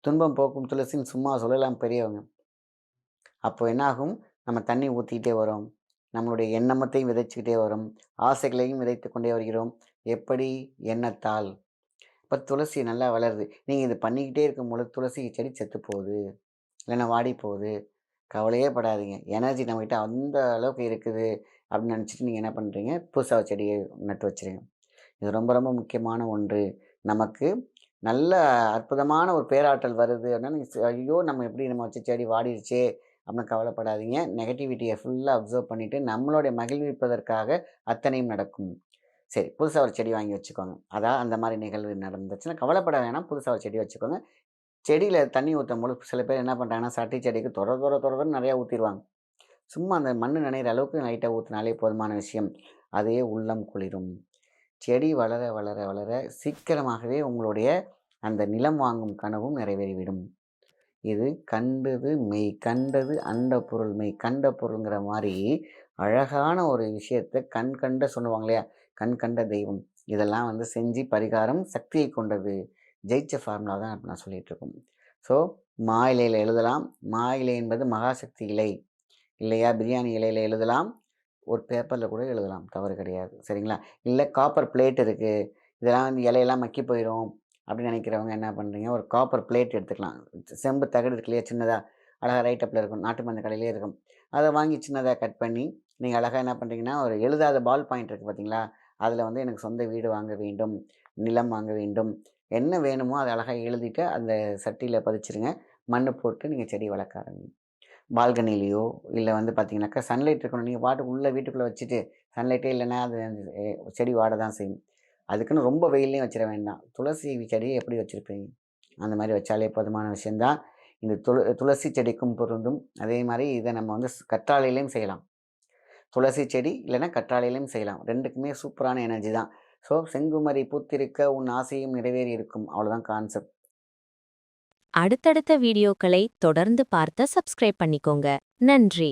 துன்பம் போக்கும் துளசின்னு சும்மா சொல்லலாம் பெரியவங்க. அப்போ என்னாகும்? நம்ம தண்ணி ஊத்திக்கிட்டே வரோம். நம்மளுடைய எண்ணமத்தையும் விதைச்சுக்கிட்டே வரோம். ஆசைகளையும் விதைத்துக் கொண்டே வருகிறோம். எப்படி? எண்ணத்தால். இப்ப துளசி நல்லா வளருது. நீங்க இது பண்ணிக்கிட்டே இருக்கும்பொழுது துளசி செடி செத்து போகுது. இல்லன்னா வாடி போகுது. கவலையே படாதீங்க. எனர்ஜி நம்மகிட்ட அந்த அளவுக்கு இருக்குது அப்படின்னு நினச்சுட்டு நீங்க என்ன பண்றீங்க? புதுசா ஒரு செடிய நட்டு வச்சுருங்க. இது ரொம்ப ரொம்ப முக்கியமான ஒன்று. நமக்கு நல்ல அற்புதமான ஒரு பேராற்றல் வருது அப்படின்னா, நீங்க ஐயோ! நம்ம எப்படி நம்ம வச்ச செடி வாடிருச்சே! அப்படின்னு கவலைப்படாதீங்க. நெகட்டிவிட்டிய ஃபுல்லா அப்சர்வ் பண்ணிட்டு, நம்மளுடைய மகிழ்விப்பதற்காக அத்தனையும் நடக்கும். சரி, புதுசா ஒரு செடி வாங்கி வச்சுக்கோங்க. அதான் அந்த மாரி நிகழ்வு நடந்துச்சுன்னா கவலைப்பட வேணாம். புதுசா ஒரு செடி வச்சுக்கோங்க. செடியில தண்ணி ஊத்தும்போது சில பேர் என்ன பண்றாங்கன்னா, சட்டி செடிக்கு தொரன்னு நெறையா ஊத்திருவாங்க. சும்மா அந்த மண்ணு நனையிற அளவுக்கு லைட்டா ஊத்துனாலே போதுமான விஷயம். அதே உள்ளம் குளிரும். செடி வளர, வளர, வளர சீக்கிரமாகவே உங்களுடைய அந்த நிலம் வாங்கும் கனவும் நிறைவேறிவிடும். இது கண்டது மெய், கண்டது அண்ட பொருள் மெய், கண்ட பொருள்ங்கிற மாரி அழகான ஒரு விஷயத்த கண் கண்ட சொல்லுவாங்க இல்லையா? கண் கண்ட தெய்வம். இதெல்லாம் வந்து செஞ்சு பரிகாரம் சக்தியை கொண்டது. ஜெயிச்ச ஃபார்முலா தான் இப்ப நான் சொல்லிட்டு இருக்கோம். ஸோ மா இலையில எழுதலாம். மா இலை என்பது மகாசக்தி இலை. இல்லையா? பிரியாணி இலையில எழுதலாம். ஒரு பேப்பர்ல கூட எழுதலாம். தவறு கிடையாது. சரிங்களா? இல்ல காப்பர் பிளேட் இருக்கு. இதெல்லாம் வந்து இலையெல்லாம் மக்கி போயிரும். அப்படின்னு நினைக்கிறவங்க என்ன பண்றீங்க, ஒரு காப்பர் பிளேட் எடுத்துக்கலாம். செம்பு தகடு இருக்கு இல்லையா? சின்னதா. அழகா ரைட்டப்ல இருக்கும். நாட்டு மருந்து கடையிலேயே இருக்கும். அத வாங்கி சின்னதா கட் பண்ணி, நீங்க அழகா என்ன பண்றீங்கன்னா, ஒரு எழுதாத பால் பாயிண்ட் இருக்கு பார்த்தீங்களா? அதில வந்து எனக்கு சொந்த வீடு வாங்க வேண்டும். நிலம் வாங்க வேண்டும். என்ன வேணுமோ அத அழகா எழுதிட்டு, அந்த சட்டியில பதிச்சிருங்க. மண்ணு போட்டு நீங்க செடி வளர்க்க ஆரம்பிங்க. பால்கனிலயோ, இல்ல வந்து பார்த்தீங்கன்னாக்கா, சன்லைட் இருக்கணும். நீங்க பாட்டுக்கு உள்ள வீட்டுக்குள்ள வச்சுட்டு, சன்லைட்டே இல்லன்னா, அது செடி வாட தான் செய்யும். அதுக்குன்னு ரொம்ப வெயில்லயும் வச்சிட வேண்டாம். துளசி செடிய எப்படி வச்சிருப்பீங்க? அந்த மாரி வச்சாலே போதுமான விஷயம் தான். இந்த துளசி செடிக்கும் பொருந்தும். அதே மாரி இத நம்ம வந்து கற்றாழையிலயும் செய்யலாம். துளசி செடி இல்லன்னா கற்றாழையிலயும் செய்யலாம். 2க்குமே சூப்பரான எனர்ஜி தான். ஸோ "செங்குமரி பூத்திருக்க உன் ஆசையும் நிறைவேறி இருக்கும்." அவ்வளோதான் கான்செப்ட். அடுத்தடுத்த வீடியோக்களை தொடர்ந்து பார்க்க சப்ஸ்கிரைப் பண்ணிக்கோங்க. நன்றி.